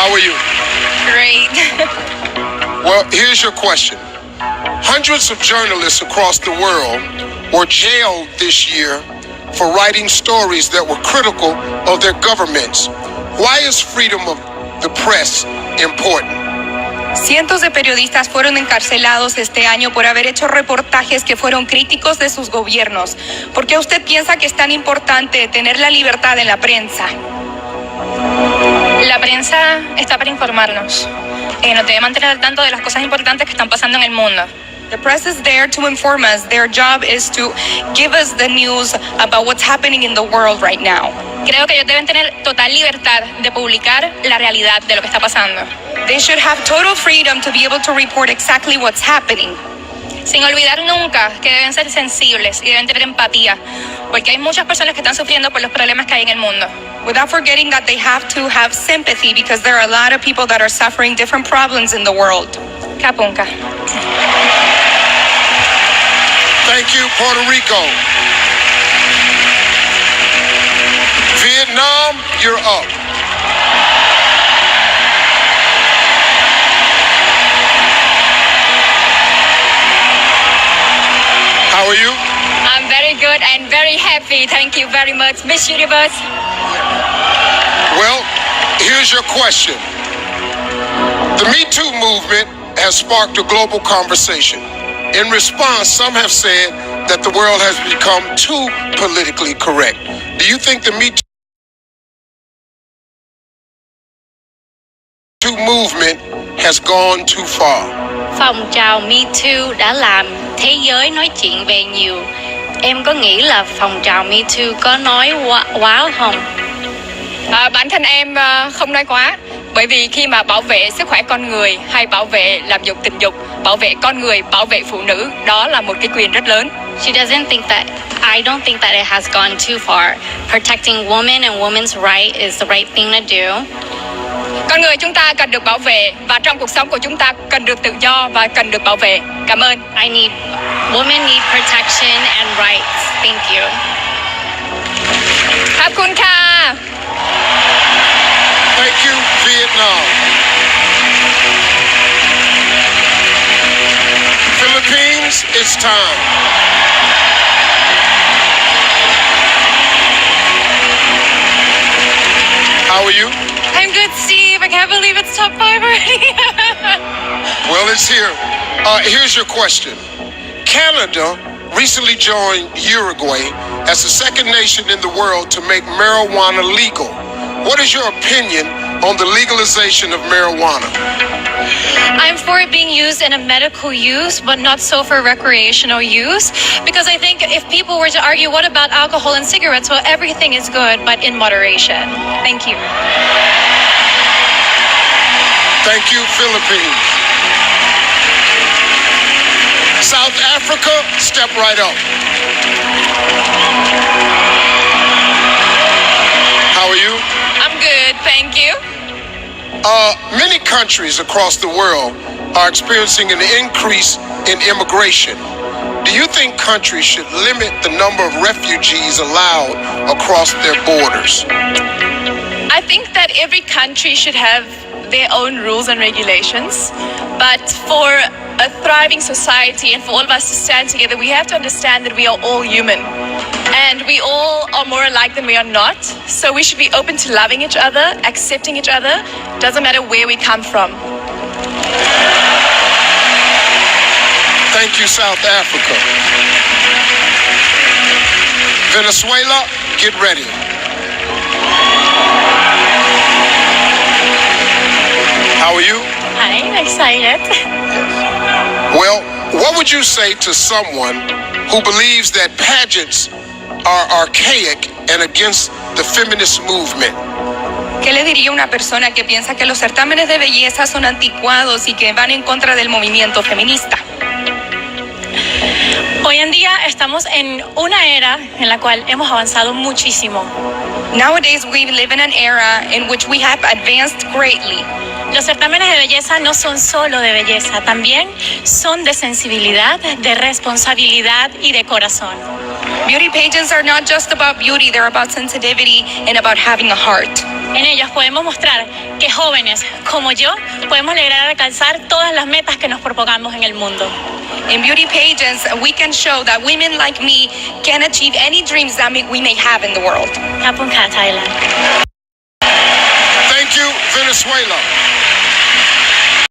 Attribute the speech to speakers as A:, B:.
A: How are you?
B: Great.
A: Well, here's your question. Hundreds of journalists across the world were jailed this year for writing stories that were critical of their governments. Why is freedom of the press important?
B: Cientos de periodistas fueron encarcelados este año por haber hecho reportajes que fueron críticos de sus gobiernos. ¿Por qué usted piensa que es tan importante tener la libertad en la prensa?
C: La prensa está para informarnos. Nos debe mantener al tanto de las cosas importantes que están pasando en el mundo.
B: The press is there to inform us. Their job is to give us the news about what's happening in the world right now.
C: Creo que ellos deben tener total libertad de publicar la realidad de lo que está pasando.
B: They should have total freedom to be able to report exactly what's happening.
C: Sin olvidar nunca que deben ser sensibles y deben tener empatía, porque hay muchas personas que están sufriendo por los problemas que hay en el mundo.
B: Without forgetting that they have to have sympathy because there are a lot of people that are suffering different problems in the world.
C: Kapunka.
A: Thank you, Puerto Rico. Vietnam, you're up. How are you?
C: I'm very good and very happy. Thank you very much, Miss Universe.
A: Well, here's your question. The Me Too movement has sparked a global conversation. In response, some have said that the world has become too politically correct. Do you think the Me Too movement has gone too far?
D: Phong trào Me Too đã làm thế giới nói chuyện về nhiều. Em có nghĩ là phong trào Me Too có nói quá không?
C: Bản thân em không nói quá, bởi vì khi mà bảo vệ sức khỏe con người hay bảo vệ làm dục tình dục, bảo vệ con người, bảo vệ phụ nữ, đó là một cái quyền rất lớn.
D: I don't think that it has gone too far. Protecting women and women's right is the right thing to do.
C: Con người chúng ta cần được bảo vệ và trong cuộc sống của chúng ta cần được tự do và cần được bảo vệ. Cảm ơn.
D: Women need protection and rights. Thank you.
C: ขอบคุณค่ะ
A: Thank you, Vietnam. Philippines, it's time. How are you?
C: I'm good, Steve. I can't believe it's top 5 already.
A: Well, it's here. Here's your question. Canada recently joined Uruguay as the second nation in the world to make marijuana legal. What is your opinion on the legalization of marijuana?
E: I'm for it being used in a medical use, but not so for recreational use. Because I think if people were to argue, what about alcohol and cigarettes? Well, everything is good, but in moderation. Thank you.
A: Thank you, Philippines. South Africa, step right up. How are you?
C: I'm good, thank you.
A: Many countries across the world are experiencing an increase in immigration. Do you think countries should limit the number of refugees allowed across their borders?
C: I think that every country should have their own rules and regulations, but for a thriving society and for all of us to stand together, we have to understand that we are all human and we all are more alike than we are not. So we should be open to loving each other, accepting each other. Doesn't matter where we come from.
A: Thank you, South Africa. Venezuela, get ready. How are you?
E: I'm excited.
A: Well, what would you say to someone who believes that pageants are archaic and against the feminist movement?
B: ¿Qué le diría a una persona que piensa que los certámenes de belleza son anticuados y que van en contra del movimiento feminista?
E: Hoy en día estamos en una era en la cual hemos avanzado muchísimo.
B: Nowadays we live in an era in which we have advanced greatly.
E: Los certámenes de belleza no son solo de belleza, también son de sensibilidad, de responsabilidad y de corazón.
B: Beauty pageants are not just about beauty, they're about sensitivity and about having a heart.
E: En ellos podemos mostrar que jóvenes como yo podemos lograr alcanzar todas las metas que nos propongamos en el mundo.
B: In beauty pageants, we can show that women like me can achieve any dreams that we may have in the world.
E: Thailand.
A: Thank you, Venezuela.